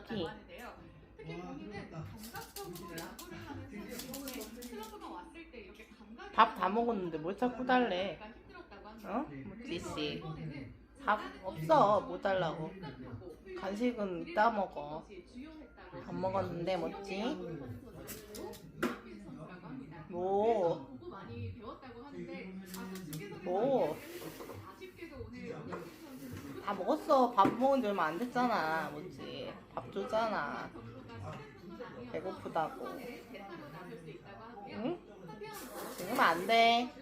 먹지? 특히 본인은 감각적으로 야구를 하는 선수인데 클럽가 왔을 때 이렇게 감각이 밥 다 먹었는데 뭘 자꾸 달래? 약간 힘들었다고 합니다. 어? 그래서 찌씨. 이번에는 밥 없어. 뭐 달라고. 간식은 이따 먹어. 밥 먹었는데 뭐지? 뭐? 보고 많이 배웠다고 하는데 뭐? 아쉽게도 오늘 염영민 선수는 다 먹었어. 밥 먹은 지 얼마 안 됐잖아. 뭐지? 밥 줬잖아. 배고프다고. 대타로 나설 수 있다고 하고요. 응? 지금 안 돼.